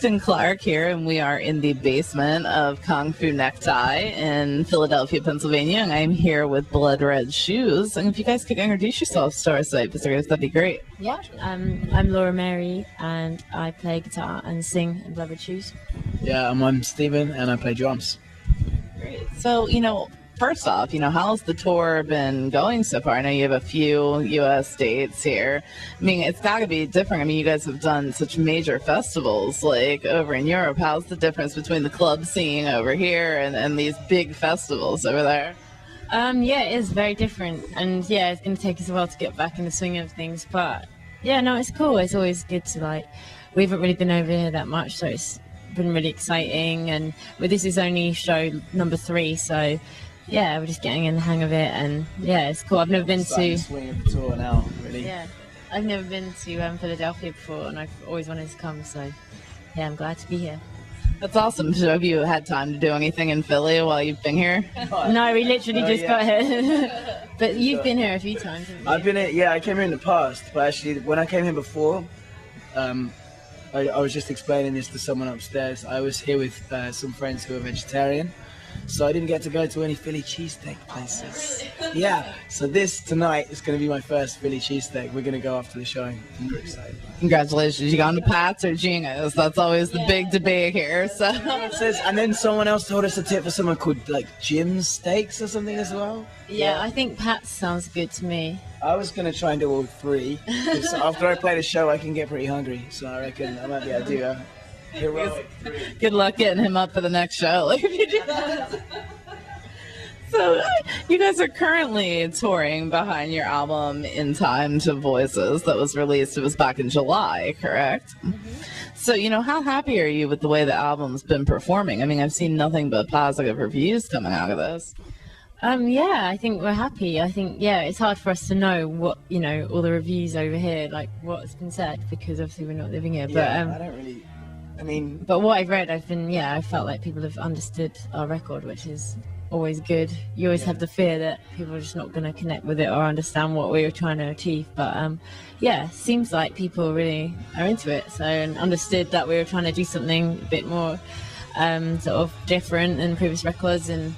Kristyn Clarke here, and we are in the basement of Kung Fu Necktie in Philadelphia, Pennsylvania, and I'm here with Blood Red Shoes. And if you guys could introduce yourselves to our site visitors, that'd be great. Yeah, I'm Laura Mary, and I play guitar and sing in Blood Red Shoes. Yeah, I'm Stephen, and I play drums. Great. So, first off, how's the tour been going so far? I know you have a few U.S. dates here. I mean, it's got to be different. I mean, you guys have done such major festivals, like, over in Europe. How's the difference between the club scene over here and these big festivals over there? Yeah, it is very different. And, yeah, it's going to take us a while to get back in the swing of things. But, yeah, no, it's cool. It's always good to, we haven't really been over here that much, so it's been really exciting. And this is only show number 3, so... yeah, we're just getting in the hang of it, and yeah, it's cool. I've never been to swing of the tour now, really. Yeah, I've never been to Philadelphia before, and I've always wanted to come. So yeah, I'm glad to be here. That's awesome. So have you had time to do anything in Philly while you've been here? No, we literally just got here. But you've been here a few times, haven't you? I've been here. Yeah, I came here in the past, but actually, when I came here before, I was just explaining this to someone upstairs. I was here with some friends who are vegetarian. So I didn't get to go to any Philly cheesesteak places. Yeah, so tonight is going to be my first Philly cheesesteak. We're going to go after the show. I'm very excited. Congratulations. You gone to Pat's or Gino's? That's always the big debate here. So. And then someone else told us a tip for someone called Jim's Steaks or something as well. Yeah, I think Pat's sounds good to me. I was going to try and do all 3. So after I play the show, I can get pretty hungry. So I reckon I might be able to do a heroic 3. Good luck getting him up for the next show. If you do that. So you guys are currently touring behind your album In Time to Voices that was released. It was back in July, correct? Mm-hmm. So, how happy are you with the way the album's been performing? I mean, I've seen nothing but positive reviews coming out of this. Yeah, I think we're happy. I think, it's hard for us to know what, all the reviews over here, like what's been said, because obviously we're not living here. Yeah, but, I don't really... But what I've read, I felt like people have understood our record, which is always good. You always have the fear that people are just not going to connect with it or understand what we were trying to achieve. But seems like people really are into it. So, and understood that we were trying to do something a bit more sort of different than previous records, and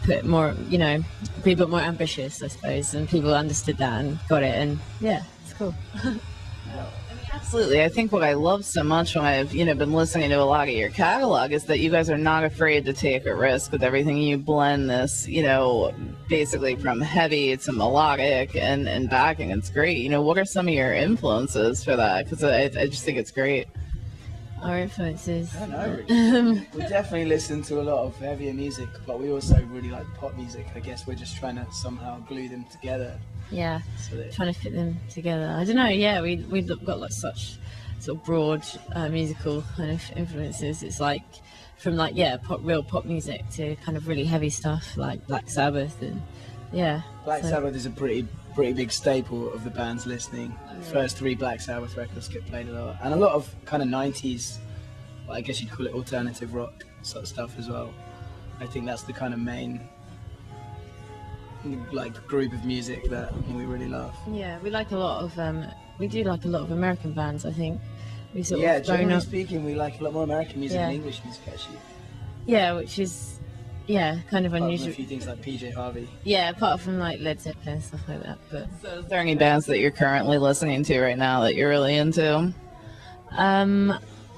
put more, be a bit more ambitious, I suppose. And people understood that and got it. And yeah, it's cool. Absolutely. I think what I love so much when I've, been listening to a lot of your catalog is that you guys are not afraid to take a risk with everything. You blend this, basically from heavy to melodic and backing. It's great. What are some of your influences for that? Because I just think it's great. Our influences? I don't know. We definitely listen to a lot of heavier music, but we also really like pop music. I guess we're just trying to somehow glue them together. Yeah, trying to fit them together. I don't know. Yeah, we've got such sort of broad musical kind of influences. It's from real pop music to kind of really heavy stuff like Black Sabbath and Black Sabbath is a pretty big staple of the band's listening. The first 3 Black Sabbath records get played a lot, and a lot of kind of 90s, I guess you'd call it alternative rock sort of stuff as well. I think that's the kind of main group of music that we really love. Yeah, we like a lot of American bands. I think we generally speaking, we like a lot more American music than English music actually. Yeah, which is kind of unusual. From a few things like PJ Harvey. Yeah, apart from Led Zeppelin and stuff like that. But so, is there any bands that you're currently listening to right now that you're really into?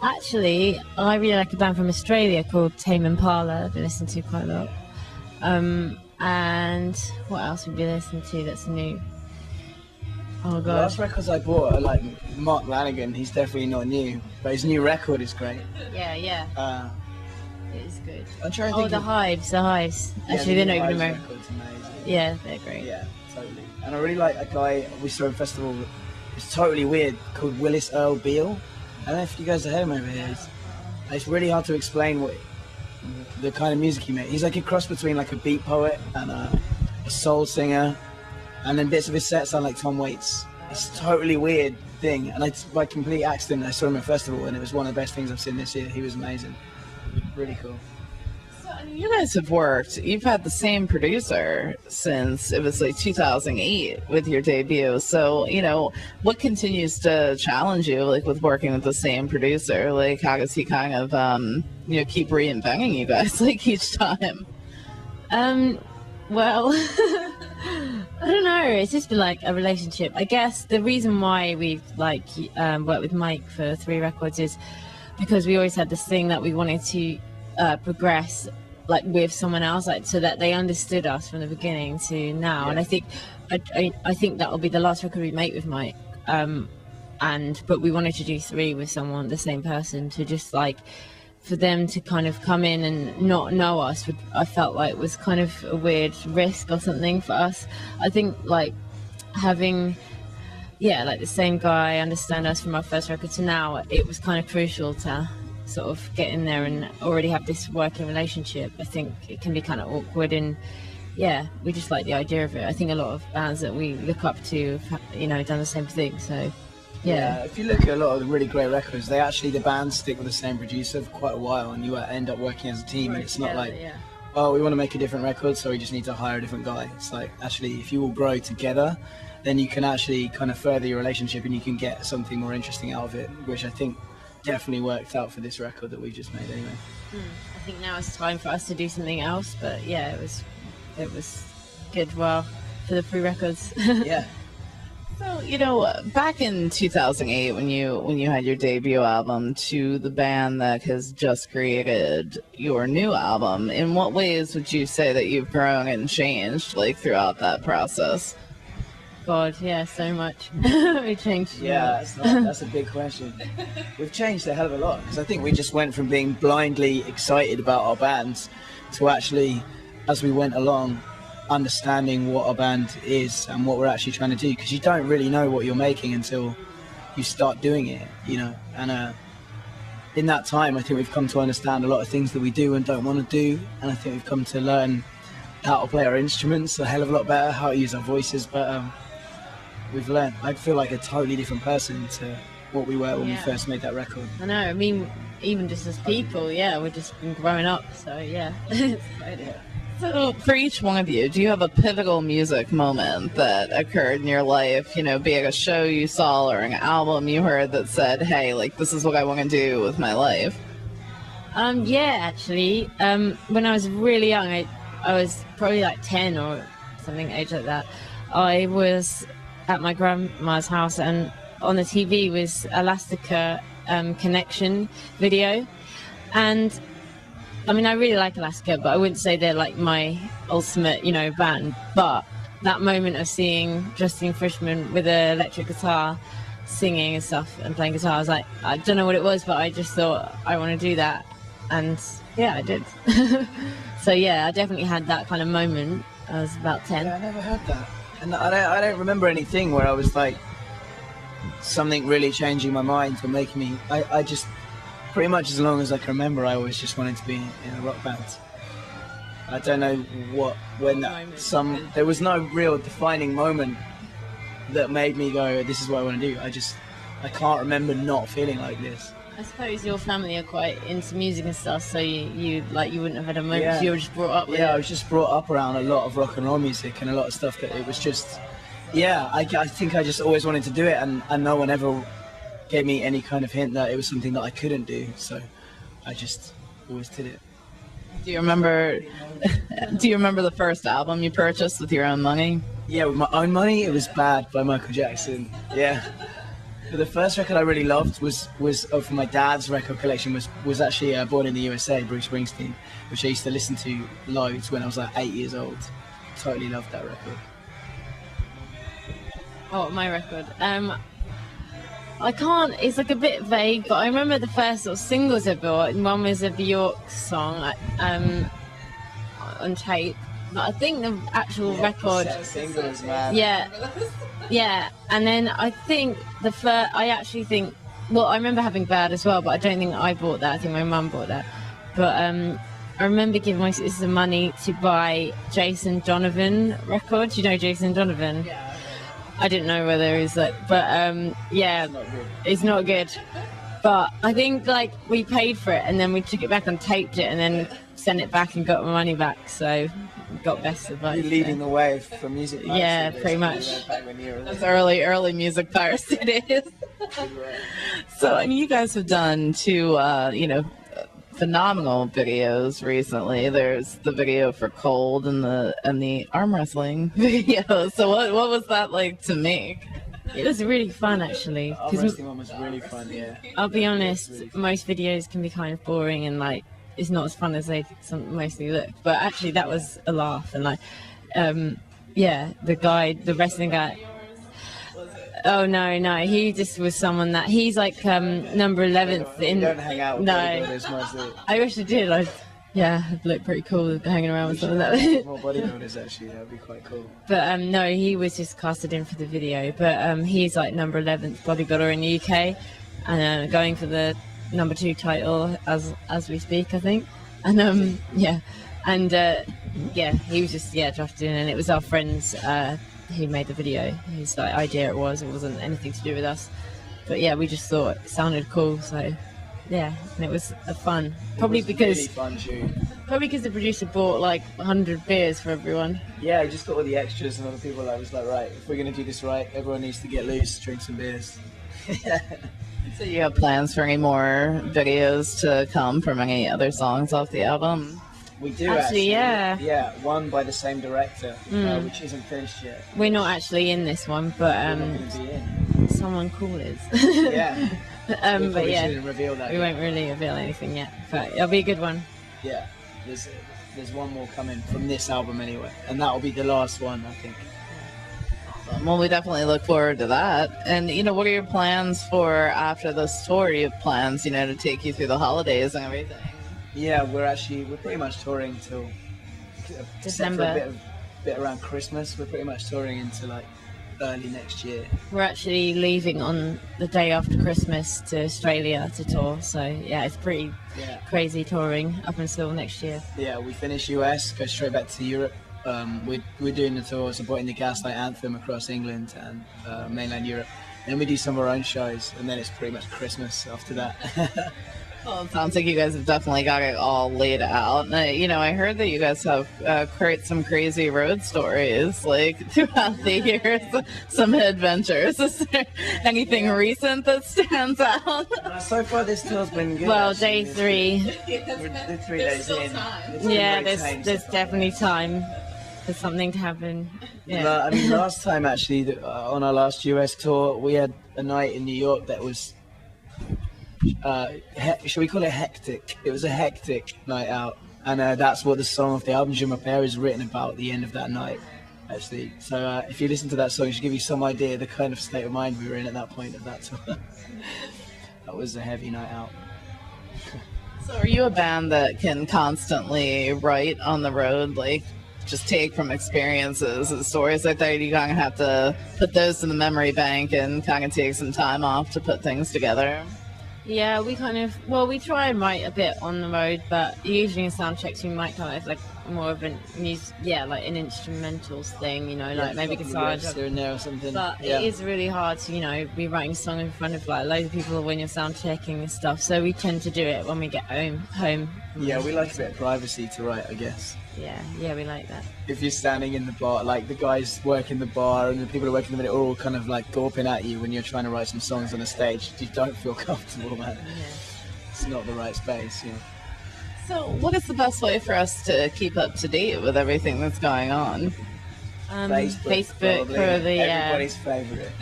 Actually, I really like a band from Australia called Tame Impala. I've been listening to quite a lot. And what else have we been listening to that's new? Oh god. The last records I bought are like Mark Lanigan. He's definitely not new, but his new record is great. Yeah. It is good. I'm trying to think The Hives. Actually, they're not even American. Amazing. Yeah, they're great. Yeah, totally. And I really like a guy we saw in festival. It's totally weird, called Willis Earl Beale. I don't know if you guys have heard him over here. It's really hard to explain the kind of music he made. He's like a cross between like a beat poet and a soul singer, and then bits of his set sound like Tom Waits. It's a totally weird thing, and by complete accident I saw him at a festival, and it was one of the best things I've seen this year. He was amazing. Really cool. So You guys have worked, you've had the same producer since it was like 2008 with your debut. So, you know, what continues to challenge you, like with working with the same producer? Like, how does he kind of, you know, keep reinventing you guys like each time? Well, I don't know. It's just been like a relationship. I guess the reason why we've like worked with Mike for 3 records is because we always had this thing that we wanted to progress like with someone else, like so that they understood us from the beginning to now. Yeah. And I think that will be the last record we make with Mike. But we wanted to do 3 with someone, the same person, to just like for them to kind of come in and not know us, I felt like was kind of a weird risk or something for us. I think like having like the same guy understand us from our first record to now, it was kind of crucial to sort of get in there and already have this working relationship. I think it can be kind of awkward, and we just like the idea of it. I think a lot of bands that we look up to have, you know, done the same thing. So if you look at a lot of the really great records, the bands stick with the same producer for quite a while, and you end up working as a team. And it's not like, oh, we want to make a different record, so we just need to hire a different guy. It's like, actually, if you all grow together, then you can actually kind of further your relationship, and you can get something more interesting out of it, which I think definitely worked out for this record that we just made anyway. I think now it's time for us to do something else, but it was good. Well, for the 3 records. Yeah. So, you know, back in 2008, when you had your debut album, to the band that has just created your new album, in what ways would you say that you've grown and changed, like, throughout that process? God, yeah, so much. We changed. Yeah, that's a big question. We've changed a hell of a lot, because I think we just went from being blindly excited about our bands to actually, as we went along, understanding what our band is and what we're actually trying to do, because you don't really know what you're making until you start doing it, you know. And in that time, I think we've come to understand a lot of things that we do and don't want to do, and I think we've come to learn how to play our instruments a hell of a lot better, how to use our voices, but we've learned. I feel like a totally different person to what we were when we first made that record. I know, I mean, even just as people, we've just been growing up, so it's exciting. So for each one of you, do you have a pivotal music moment that occurred in your life, you know, be it a show you saw or an album you heard that said, hey, like, this is what I want to do with my life? Actually, when I was really young, I was probably like 10 or something, age like that. I was at my grandma's house, and on the TV was Elastica Connection video. And I mean, I really like Elastica, but I wouldn't say they're like my ultimate, you know, band. But that moment of seeing Justine Frischmann with an electric guitar singing and stuff and playing guitar, I was like, I don't know what it was, but I just thought I want to do that. And I did. So I definitely had that kind of moment. I was about 10. Yeah, I never had that. And I don't remember anything where I was like, something really changing my mind or making me, I just, pretty much as long as I can remember, I always just wanted to be in a rock band. I don't know there was no real defining moment that made me go, this is what I want to do. I can't remember not feeling like this. I suppose your family are quite into music and stuff, so you wouldn't have had a moment. You were just brought up with it. I was just brought up around a lot of rock and roll music and a lot of stuff that it was just, I think I just always wanted to do it, and no one ever gave me any kind of hint that it was something that I couldn't do, so I just always did it. Do you remember the first album you purchased with your own money? Yeah, with my own money, it was Bad by Michael Jackson. Yeah. But the first record I really loved was from my dad's record collection was actually Born in the USA, Bruce Springsteen, which I used to listen to loads when I was like 8 years old. Totally loved that record. Oh, my record. I can't, it's like a bit vague, but I remember the first sort of singles I bought, and one was a Bjork song on tape. But I think the actual record. Singles, man. Yeah. And then I think I remember having Bad as well, but I don't think I bought that. I think my mum bought that. But I remember giving my sister the money to buy Jason Donovan record. You know Jason Donovan? Yeah. I didn't know whether it was like, but it's not good. But But I think like we paid for it and then we took it back and taped it and then sent it back and got my money back. So we got best advice. You're leading the way for music piracy. Yeah, pretty much. That's early music piracy days. So, I mean, you guys have done two, phenomenal videos recently. There's the video for Cold and the arm wrestling video. So, what was that like to make? It was really fun, actually. The arm wrestling one was really fun, yeah. I'll be honest, most videos can be kind of boring and like it's not as fun as they mostly look. But actually, that was a laugh and like, the wrestling guy. Oh no, he just was someone that he's like number 11th in. You don't hang out with bodybuilders much, do you? I wish I did. I'd look pretty cool hanging around with someone like that. More bodybuilders actually, that would be quite cool. But no, he was just casted in for the video. But he's like number 11th bodybuilder in the UK, and going for the number 2 title as we speak, I think. And he was just drafted in, and it was our friends who made the video. Whose like idea it wasn't anything to do with us. But yeah, we just thought it sounded cool, so. Yeah, and it was fun. Probably because the producer bought like 100 beers for everyone. Yeah, I just got all the extras and other people. I was like, right, if we're gonna do this right, everyone needs to get loose, drink some beers. So you have plans for any more videos to come from any other songs off the album? We do actually. Yeah, one by the same director, which isn't finished yet. We're not actually in this one, but someone cool is. Yeah. But yeah, reveal that we won't really reveal anything yet, but it'll be a good one. Yeah, there's one more coming from this album anyway, and that'll be the last one, I think. Well, we definitely look forward to that. And what are your plans for after this tour? You have plans, to take you through the holidays and everything. Yeah, we're pretty much touring till December. For a bit around Christmas. We're pretty much touring into like early next year. We're actually leaving on the day after Christmas to Australia to tour, so yeah, it's pretty crazy touring up until next year. Yeah, we finish US, go straight back to Europe. We're doing the tour supporting the Gaslight Anthem across England and mainland Europe. Then we do some of our own shows, and then it's pretty much Christmas after that. Well, it sounds like you guys have definitely got it all laid out. And I heard that you guys have some crazy road stories, like throughout the years, some adventures. Is there anything recent that stands out? So far, this tour's been good. Well, actually. day 3. We're 3 days in. Yeah, there's definitely time for something to happen. Yeah. No, I mean, last time actually, on our last US tour, we had a night in New York that was. Shall we call it hectic? It was a hectic night out, and that's what the song of the album Je m'appelle is written about, the end of that night actually. So if you listen to that song, it should give you some idea of the kind of state of mind we were in at that point of that tour. That was a heavy night out. So are you a band that can constantly write on the road, like just take from experiences and stories like that? You kind of have to put those in the memory bank and kind of take some time off to put things together? Yeah, we try and write a bit on the road, but usually in sound checks we might kind of like more of an like an instrumentals thing, like maybe guitar here and there or something. But it is really hard to, be writing a song in front of like loads of people when you're sound checking and stuff. So we tend to do it when we get home. Yeah, we like a bit of privacy to write, I guess. Yeah, we like that. If you're standing in the bar, like the guys working the bar and the people who work in the minute are all kind of like gawping at you when you're trying to write some songs on a stage, you don't feel comfortable, man. Yeah. It's not the right space, So what is the best way for us to keep up to date with everything that's going on? Facebook probably, everybody's favourite.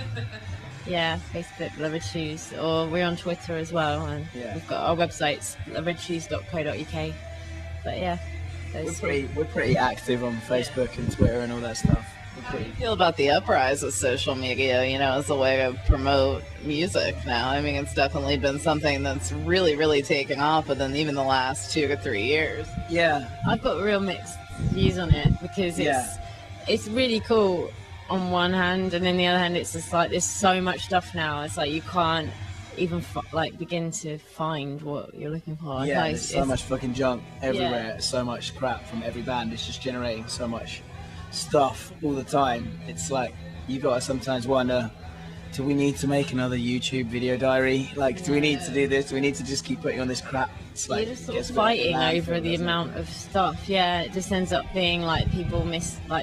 Yeah, Facebook, Leather Shoes, or we're on Twitter as well, and we've got our websites, leathershoes.co.uk. But yeah, we're pretty active on Facebook and Twitter and all that stuff. How do you feel about the uprise of social media, as a way to promote music now? I mean, it's definitely been something that's really, really taken off within even the last 2 to 3 years. Yeah. I've got real mixed views on it because it's really cool on one hand, and then the other hand, it's just like there's so much stuff now. It's like you can't even begin to find what you're looking for. Yeah, there's so much fucking junk everywhere. So much crap from every band. It's just generating so much stuff all the time. It's like you gotta sometimes wonder, do we need to make another YouTube video diary? Like, do we need to do this? Do we need to just keep putting on this crap? It's like, You're just sort of fighting over the amount of stuff. Yeah, it just ends up being like people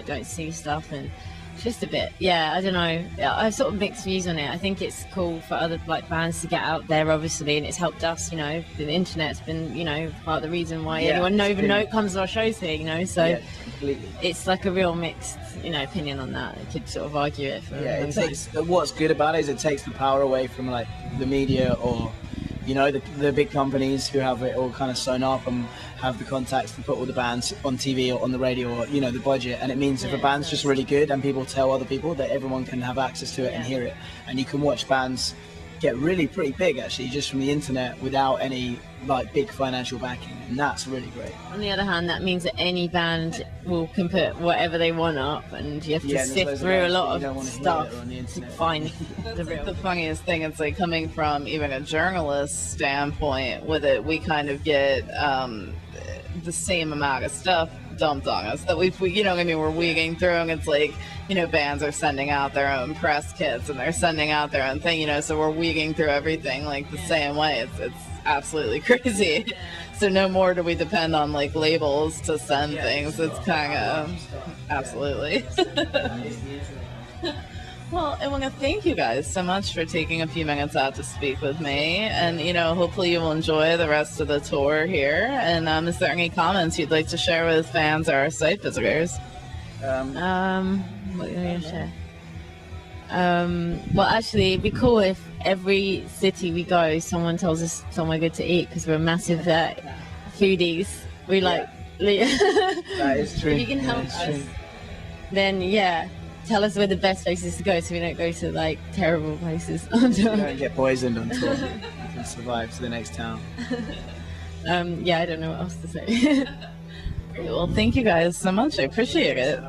don't see stuff, and it's just a bit. Yeah, I don't know. I have sort of mixed views on it. I think it's cool for other like bands to get out there, obviously, and it's helped us. You know, the internet's been part of the reason why anyone even comes to our shows here. You know, so it's like a real mixed opinion on that. I could sort of argue it for what's good about it is it takes the power away from like the media or the big companies who have it all kind of sewn up and have the contacts to put all the bands on TV or on the radio or the budget, and it means if a band's just really good and people tell other people, that everyone can have access to it and hear it, and you can watch bands get really pretty big actually just from the internet without any like big financial backing, and that's really great. On the other hand, that means that any band can put whatever they want up, and you have to sift through a lot of stuff to find the real. The funniest thing is like coming from even a journalist standpoint with it, we kind of get the same amount of stuff dumped on us that we're weeding through, and it's like bands are sending out their own press kits and they're sending out their own thing, so we're weeding through everything like the same way. It's absolutely crazy. So no more do we depend on like labels to send things. It's kind of absolutely. Well, I want to thank you guys so much for taking a few minutes out to speak with me, and hopefully you will enjoy the rest of the tour here. And is there any comments you'd like to share with fans or site visitors? What are you going to share? Well, actually, it'd be cool if every city we go, someone tells us somewhere good to eat, because we're massive foodies. We like. That is true. If you can help us, then tell us where the best places to go, so we don't go to like terrible places. You don't get poisoned on tour. You can survive to the next town. I don't know what else to say. Well, thank you guys so much. I appreciate it.